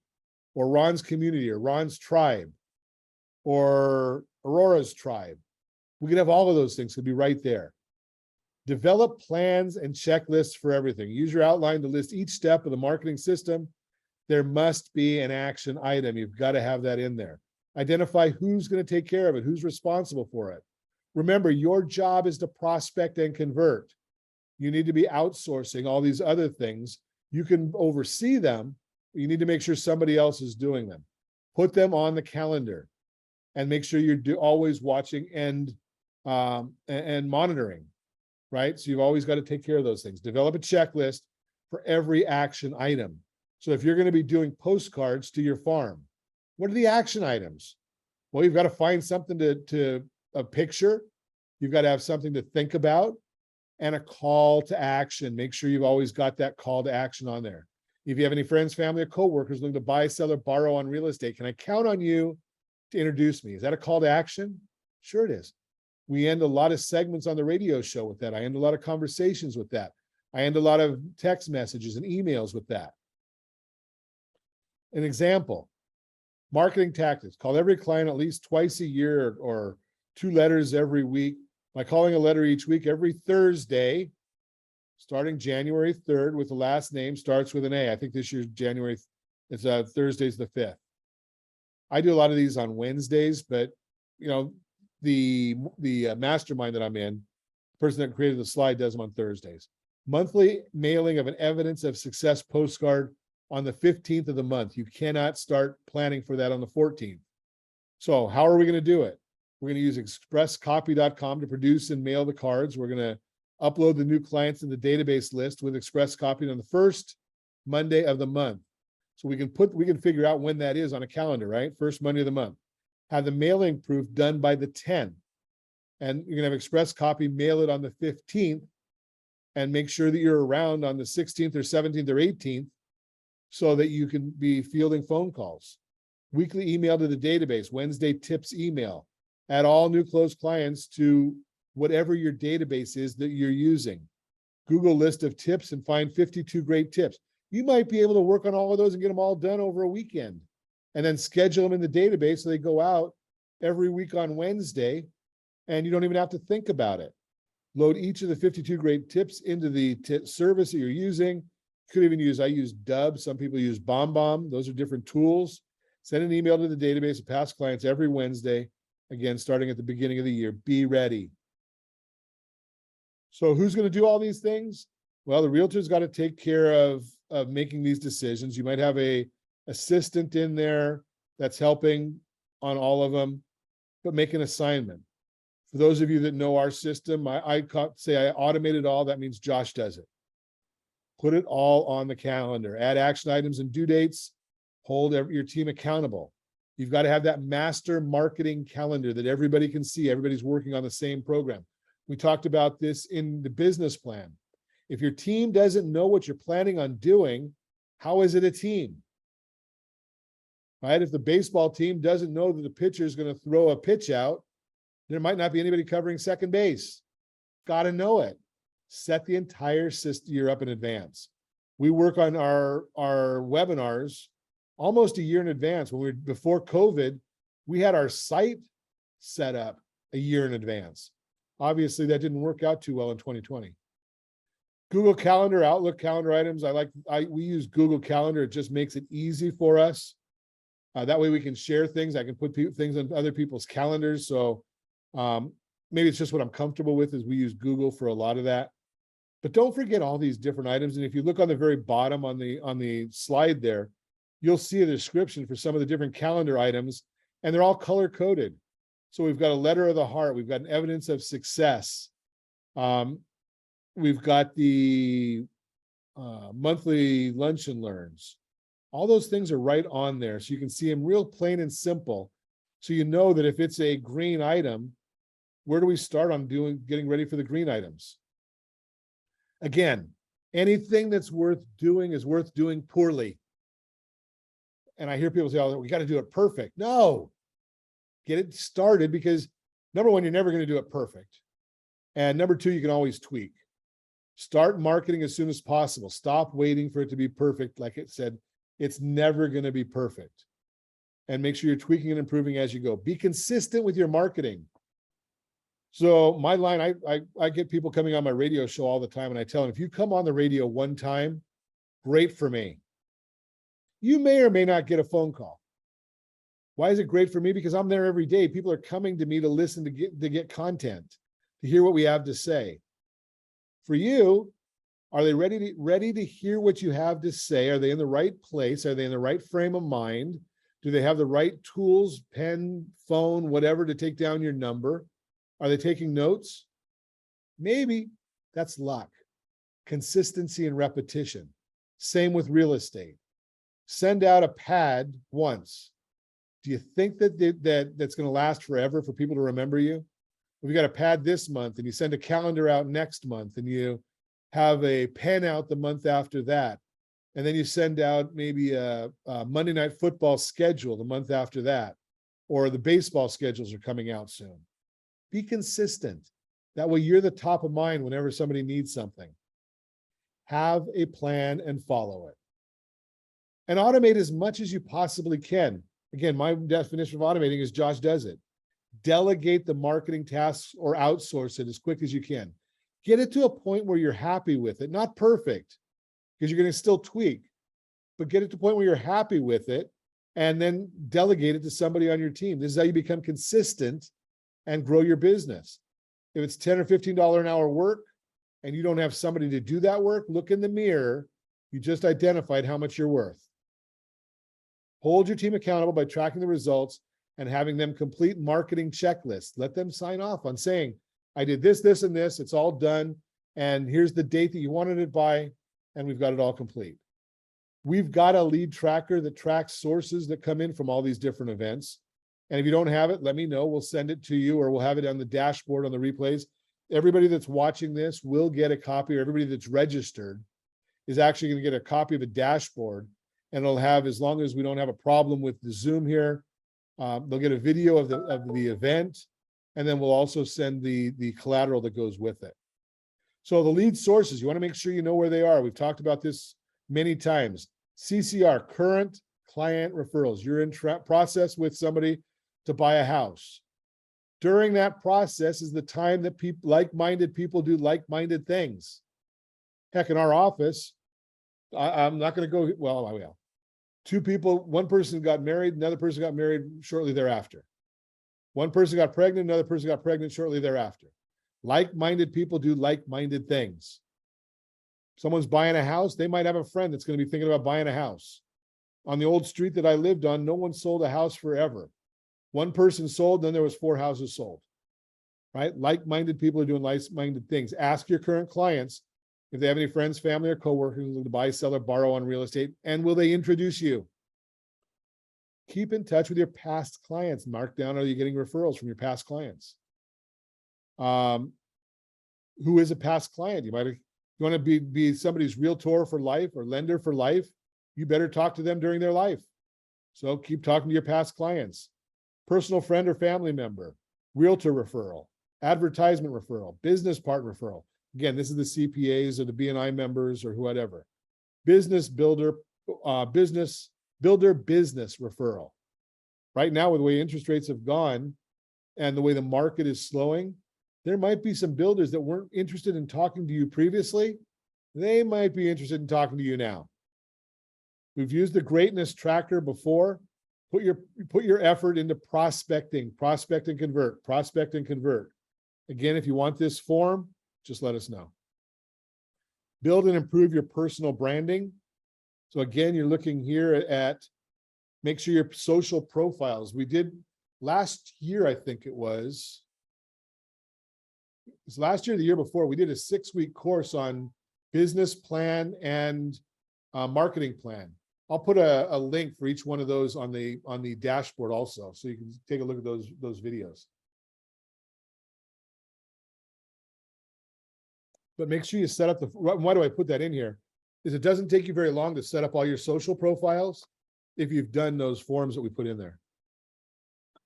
or Ron's community, or Ron's tribe, or Aurora's tribe. We could have all of those things could be right there. Develop plans and checklists for everything. Use your outline to list each step of the marketing system. There must be an action item. You've got to have that in there. Identify who's going to take care of it, who's responsible for it. Remember, your job is to prospect and convert. You need to be outsourcing all these other things. You can oversee them, but you need to make sure somebody else is doing them. Put them on the calendar and make sure you're always watching and monitoring, right? So you've always got to take care of those things. Develop a checklist for every action item. So if you're going to be doing postcards to your farm, what are the action items? Well, you've got to find something to a picture. You've got to have something to think about and a call to action. Make sure you've always got that call to action on there. If you have any friends, family, or coworkers looking to buy, sell, or borrow on real estate, can I count on you to introduce me? Is that a call to action? Sure it is. We end a lot of segments on the radio show with that. I end a lot of conversations with that. I end a lot of text messages and emails with that. An example, marketing tactics. Call every client at least twice a year or 2 letters every week. By calling a letter each week, every Thursday, starting January 3rd with the last name starts with an A. I think this year's January, it's Thursday's the 5th. I do a lot of these on Wednesdays, but the mastermind that I'm in, the person that created the slide does them on Thursdays. Monthly mailing of an evidence of success postcard on the 15th of the month. You cannot start planning for that on the 14th. So how are we going to do it? We're going to use expresscopy.com to produce and mail the cards. We're going to upload the new clients in the database list with Express Copy on the first Monday of the month. So we can figure out when that is on a calendar, right? First Monday of the month. Have the mailing proof done by the 10th. And you're going to have Express Copy mail it on the 15th and make sure that you're around on the 16th or 17th or 18th so that you can be fielding phone calls. Weekly email to the database, Wednesday tips email. Add all new closed clients to whatever your database is that you're using. Google list of tips and find 52 great tips. You might be able to work on all of those and get them all done over a weekend and then schedule them in the database so they go out every week on Wednesday and you don't even have to think about it. Load each of the 52 great tips into the service that you're using Could even use, I use Dub. Some people use BombBomb. Those are different tools. Send an email to the database of past clients every Wednesday. Again, starting at the beginning of the year. Be ready. So who's going to do all these things? Well, the realtor's got to take care of making these decisions. You might have a assistant in there that's helping on all of them, but make an assignment. For those of you that know our system, I say I automated all. That means Josh does it. Put it all on the calendar. Add action items and due dates. Hold your team accountable. You've got to have that master marketing calendar that everybody can see. Everybody's working on the same program. We talked about this in the business plan. If your team doesn't know what you're planning on doing, how is it a team? Right? If the baseball team doesn't know that the pitcher is going to throw a pitch out, there might not be anybody covering second base. Got to know it. Set the entire year up in advance. We work on our webinars almost a year in advance. Before COVID, we had our site set up a year in advance. Obviously, that didn't work out too well in 2020. Google Calendar, Outlook calendar items. We use Google Calendar. It just makes it easy for us. That way we can share things. I can put things on other people's calendars. So maybe it's just what I'm comfortable with is we use Google for a lot of that. But don't forget all these different items. And if you look on the very bottom on the slide there, you'll see a description for some of the different calendar items, and they're all color coded. So we've got a letter of the heart. We've got an evidence of success. We've got the monthly lunch and learns. All those things are right on there. So you can see them real plain and simple. So you know that if it's a green item, where do we start on getting ready for the green items? Again, anything that's worth doing is worth doing poorly. And I hear people say, oh, we got to do it perfect. No, get it started, because number one, you're never going to do it perfect. And number two, you can always tweak. Start marketing as soon as possible. Stop waiting for it to be perfect. Like it said, it's never going to be perfect. And make sure you're tweaking and improving as you go. Be consistent with your marketing. So my line, I get people coming on my radio show all the time, and I tell them, if you come on the radio one time, great for me. You may or may not get a phone call. Why is it great for me? Because I'm there every day. People are coming to me to listen, to get content, to hear what we have to say. For you, are they ready to hear what you have to say? Are they in the right place? Are they in the right frame of mind? Do they have the right tools, pen, phone, whatever, to take down your number? Are they taking notes? Maybe. That's luck. Consistency and repetition. Same with real estate. Send out a pad once. Do you think that's going to last forever for people to remember you? If you got a pad this month and you send a calendar out next month and you have a pen out the month after that, and then you send out maybe a Monday Night Football schedule the month after that, or the baseball schedules are coming out soon. Be consistent. That way you're the top of mind whenever somebody needs something. Have a plan and follow it. And automate as much as you possibly can. Again, my definition of automating is Josh does it. Delegate the marketing tasks or outsource it as quick as you can. Get it to a point where you're happy with it. Not perfect, because you're going to still tweak, but get it to a point where you're happy with it, and then delegate it to somebody on your team. This is how you become consistent and grow your business. If it's $10 or $15 an hour work and you don't have somebody to do that work, look in the mirror. You just identified how much you're worth. Hold your team accountable by tracking the results and having them complete marketing checklists. Let them sign off on saying, I did this, this, and this. It's all done. And here's the date that you wanted it by, and we've got it all complete. We've got a lead tracker that tracks sources that come in from all these different events. And if you don't have it, let me know. We'll send it to you, or we'll have it on the dashboard on the replays. Everybody that's watching this will get a copy, or everybody that's registered is actually going to get a copy of a dashboard. And it'll have, as long as we don't have a problem with the Zoom here, they'll get a video of the event, and then we'll also send the collateral that goes with it. So the lead sources, you want to make sure you know where they are. We've talked about this many times. CCR, current client referrals. You're in process with somebody to buy a house. During that process is the time that like-minded people do like-minded things. Heck, in our office, I'm not going to go, well, two people, one person got married, another person got married shortly thereafter. One person got pregnant, another person got pregnant shortly thereafter. Like-minded people do like-minded things. Someone's buying a house, they might have a friend that's going to be thinking about buying a house. On the old street that I lived on, no one sold a house forever. One person sold, then there was 4 houses sold. Right? Like-minded people are doing like-minded things. Ask your current clients if they have any friends, family, or coworkers who buy, sell, or borrow on real estate, and will they introduce you? Keep in touch with your past clients. Mark down, are you getting referrals from your past clients? Who is a past client? You want to be somebody's realtor for life or lender for life. You better talk to them during their life. So keep talking to your past clients. Personal friend or family member, realtor referral, advertisement referral, business partner referral. Again, this is the CPAs or the BNI members or whatever. Business builder business referral. Right now, with the way interest rates have gone and the way the market is slowing, there might be some builders that weren't interested in talking to you previously. They might be interested in talking to you now. We've used the greatness tracker before. Put your effort into prospecting, prospect and convert, prospect and convert. Again, if you want this form, just let us know. Build and improve your personal branding. So again, you're looking here at, make sure your social profiles. We did last year, I think it was last year, the year before, we did a 6-week course on business plan and marketing plan. I'll put a link for each one of those on the dashboard also, so you can take a look at those videos. But make sure you set up why do I put that in here? Is it doesn't take you very long to set up all your social profiles if you've done those forms that we put in there.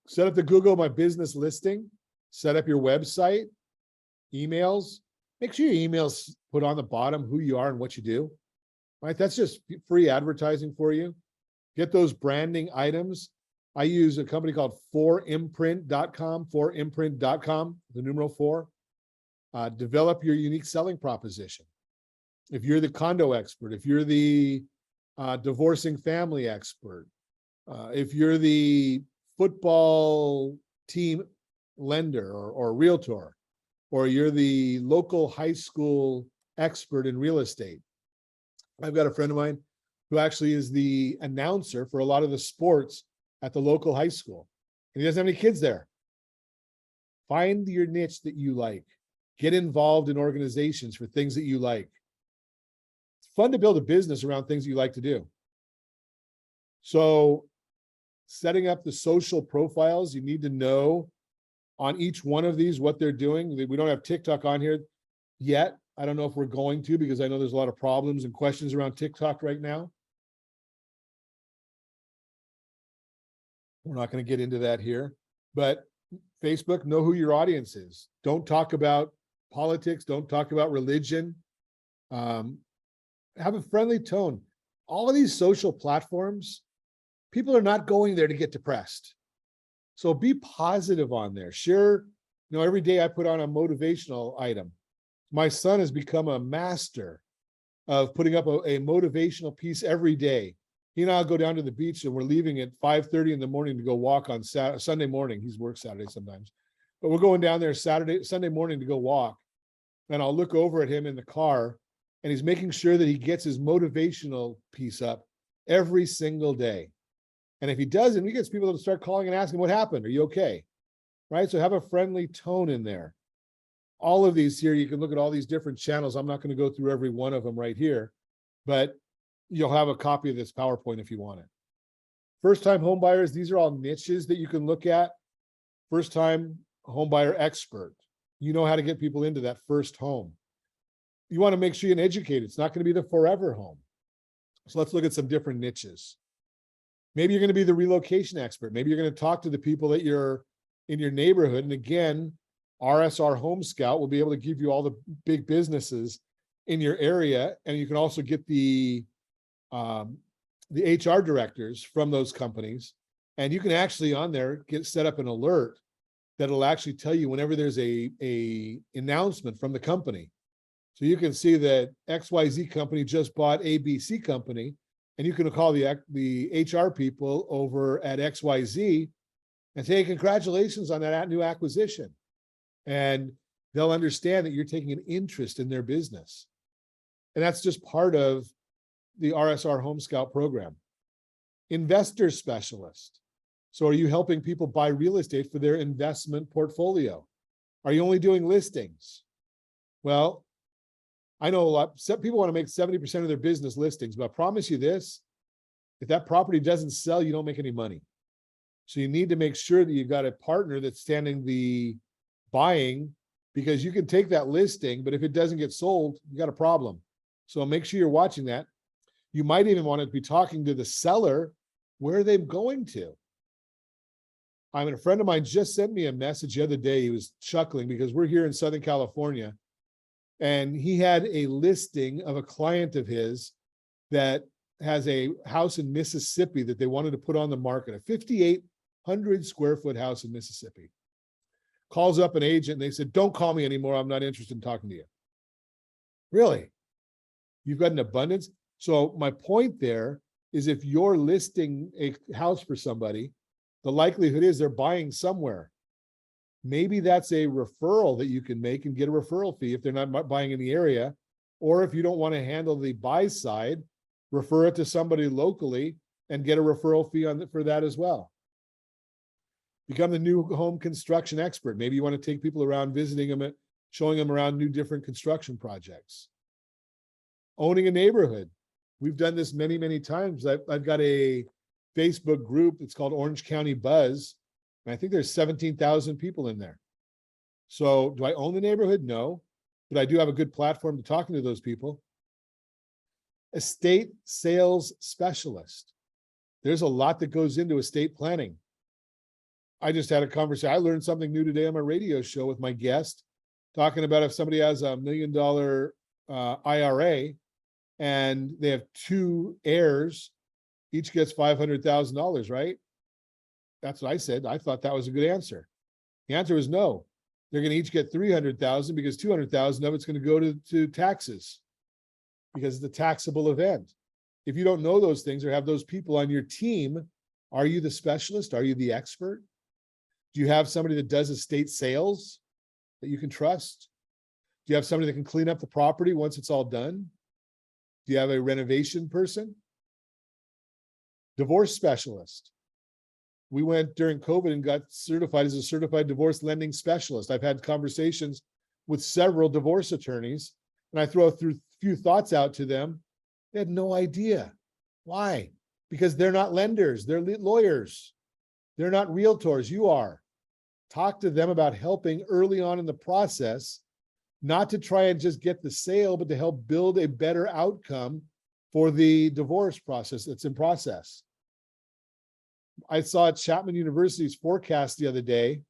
Set up the Google My Business listing, set up your website, emails. Make sure your emails put on the bottom who you are and what you do. Right? That's just free advertising for you. Get those branding items. I use a company called 4imprint.com, 4imprint.com, the numeral 4. Develop your unique selling proposition. If you're the condo expert, if you're the divorcing family expert, if you're the football team lender or realtor, or you're the local high school expert in real estate. I've got a friend of mine who actually is the announcer for a lot of the sports at the local high school. And he doesn't have any kids there. Find your niche that you like. Get involved in organizations for things that you like. It's fun to build a business around things you like to do. So setting up the social profiles, you need to know on each one of these what they're doing. We don't have TikTok on here yet. I don't know if we're going to, because I know there's a lot of problems and questions around TikTok right now. We're not going to get into that here, but Facebook, know who your audience is. Don't talk about politics. Don't talk about religion. Have a friendly tone. All of these social platforms, people are not going there to get depressed. So be positive on there. Share, every day I put on a motivational item. My son has become a master of putting up a motivational piece every day. He and I'll go down to the beach, and we're leaving at 5:30 in the morning to go walk on Sunday morning. He's worked Saturday sometimes, but we're going down there Sunday morning to go walk. And I'll look over at him in the car, and he's making sure that he gets his motivational piece up every single day. And if he doesn't, he gets people to start calling and asking, what happened? Are you okay? Right? So have a friendly tone in there. All of these here, you can look at all these different channels. I'm not going to go through every one of them right here, but you'll have a copy of this PowerPoint if you want it. First-time home buyers, these are all niches that you can look at. First-time home buyer expert. You know how to get people into that first home. You want to make sure you're educated. It's not going to be the forever home. So let's look at some different niches. Maybe you're going to be the relocation expert. Maybe you're going to talk to the people that you're in your neighborhood. And again, RSR Home Scout will be able to give you all the big businesses in your area. And you can also get the HR directors from those companies. And you can actually on there set up an alert that'll actually tell you whenever there's a announcement from the company. So you can see that XYZ company just bought ABC company, and you can call the HR people over at XYZ and say, hey, congratulations on that new acquisition. And they'll understand that you're taking an interest in their business. And that's just part of the RSR Home Scout program. Investor specialist. So are you helping people buy real estate for their investment portfolio? Are you only doing listings? Well, I know a lot, some people want to make 70% of their business listings, but I promise you this, if that property doesn't sell, you don't make any money. So you need to make sure that you've got a partner that's standing the buying, because you can take that listing, but if it doesn't get sold, you got a problem. So make sure you're watching that. You might even want to be talking to the seller. Where are they going to? I mean, a friend of mine just sent me a message the other day. He was chuckling because we're here in Southern California, and he had a listing of a client of his that has a house in Mississippi that they wanted to put on the market, a 5,800 square foot house in Mississippi. Calls up an agent and they said, don't call me anymore. I'm not interested in talking to you. Really? You've got an abundance? So my point there is, if you're listing a house for somebody, the likelihood is they're buying somewhere. Maybe that's a referral that you can make and get a referral fee if they're not buying in the area. Or if you don't want to handle the buy side, refer it to somebody locally and get a referral fee for that as well. Become the new home construction expert. Maybe you want to take people around, visiting them, showing them around new different construction projects. Owning a neighborhood. We've done this many, many times. I've got a Facebook group. It's called Orange County Buzz. And I think there's 17,000 people in there. So do I own the neighborhood? No, but I do have a good platform to talking to those people. Estate sales specialist. There's a lot that goes into estate planning. I just had a conversation. I learned something new today on my radio show with my guest, talking about if somebody has $1 million IRA and they have 2 heirs, each gets $500,000, right? That's what I said. I thought that was a good answer. The answer was no. They're going to each get $300,000 because $200,000 of it's going to go to taxes, because it's a taxable event. If you don't know those things or have those people on your team, are you the specialist? Are you the expert? Do you have somebody that does estate sales that you can trust? Do you have somebody that can clean up the property once it's all done? Do you have a renovation person? Divorce specialist. We went during COVID and got certified as a certified divorce lending specialist. I've had conversations with several divorce attorneys, and I throw a few thoughts out to them. They had no idea. Why? Because they're not lenders, they're lawyers. They're not realtors, you are. Talk to them about helping early on in the process, not to try and just get the sale, but to help build a better outcome for the divorce process that's in process. I saw at Chapman University's forecast the other day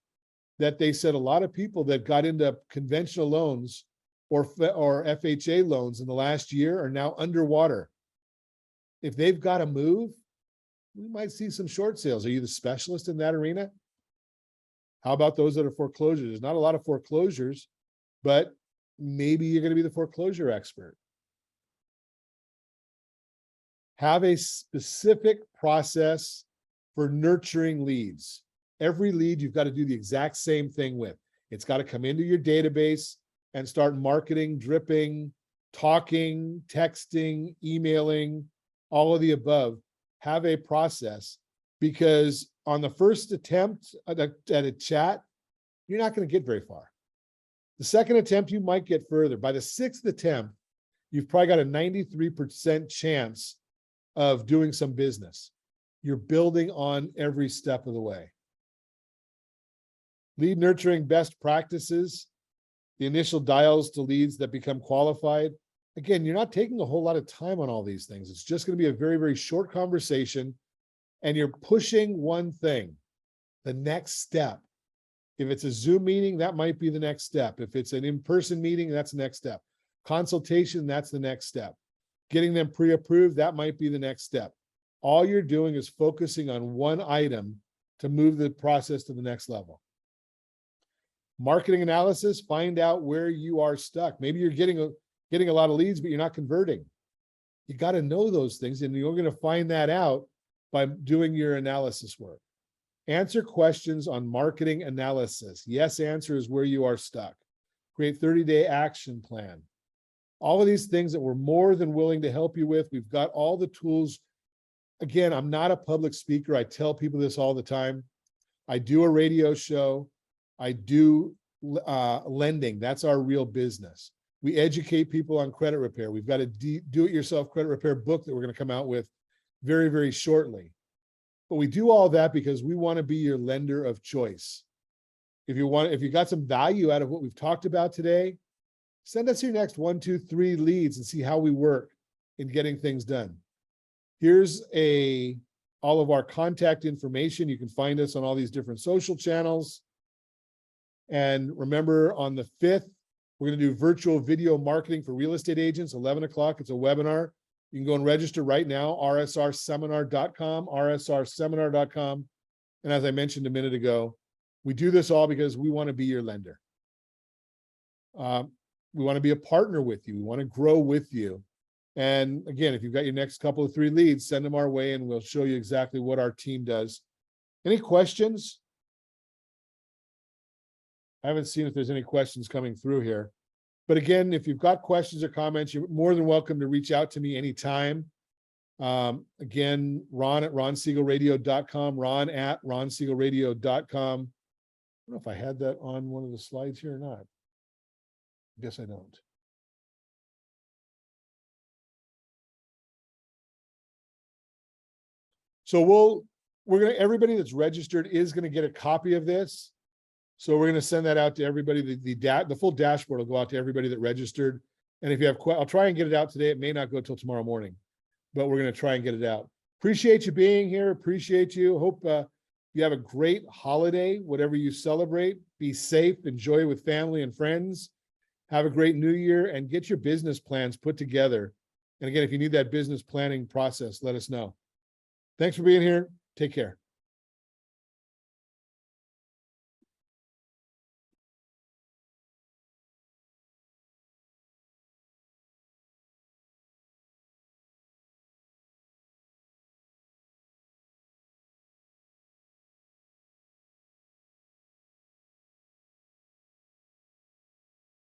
that they said a lot of people that got into conventional loans or FHA loans in the last year are now underwater. If they've got to move, we might see some short sales. Are you the specialist in that arena? How about those that are foreclosures? There's not a lot of foreclosures, but maybe you're going to be the foreclosure expert. Have a specific process for nurturing leads. Every lead you've got to do the exact same thing with. It's got to come into your database and start marketing, dripping, talking, texting, emailing, all of the above. Have a process, because on the first attempt at a chat, you're not going to get very far. The second attempt, you might get further. By the 6th attempt, you've probably got a 93% chance of doing some business. You're building on every step of the way. Lead nurturing best practices, the initial dials to leads that become qualified. Again, you're not taking a whole lot of time on all these things. It's just going to be a very, very short conversation, and you're pushing one thing, the next step. If it's a Zoom meeting, that might be the next step. If it's an in-person meeting, that's the next step. Consultation, that's the next step. Getting them pre-approved, that might be the next step. All you're doing is focusing on one item to move the process to the next level. Marketing analysis, find out where you are stuck. Maybe you're getting getting a lot of leads, but you're not converting. You got to know those things, and you're going to find that out by doing your analysis work. Answer questions on marketing analysis. Yes answer is where you are stuck. Create 30-day action plan. All of these things that we're more than willing to help you with. We've got all the tools. Again, I'm not a public speaker. I tell people this all the time. I do a radio show. I do lending. That's our real business. We educate people on credit repair. We've got a do-it-yourself credit repair book that we're going to come out with very, very shortly. But we do all that because we want to be your lender of choice. If you got some value out of what we've talked about today, send us your next 1, 2, 3 leads and see how we work in getting things done. Here's all of our contact information. You can find us on all these different social channels. And remember, on the 5th, we're going to do virtual video marketing for real estate agents, 11 o'clock. It's a webinar. You can go and register right now, rsrseminar.com, rsrseminar.com. And as I mentioned a minute ago, we do this all because we want to be your lender. We want to be a partner with you. We want to grow with you. And again, if you've got your next couple of 3 leads, send them our way and we'll show you exactly what our team does. Any questions? I haven't seen if there's any questions coming through here. But again, if you've got questions or comments, you're more than welcome to reach out to me anytime. Again, Ron at ronsiegelradio.com, Ron at ronsiegelradio.com. I don't know if I had that on one of the slides here or not. I guess I don't. So everybody that's registered is going to get a copy of this. So we're going to send that out to everybody. The full dashboard will go out to everybody that registered. And if you have, I'll try and get it out today. It may not go till tomorrow morning, but we're going to try and get it out. Appreciate you being here. Appreciate you. Hope you have a great holiday, whatever you celebrate. Be safe. Enjoy with family and friends. Have a great new year and get your business plans put together. And again, if you need that business planning process, let us know. Thanks for being here. Take care.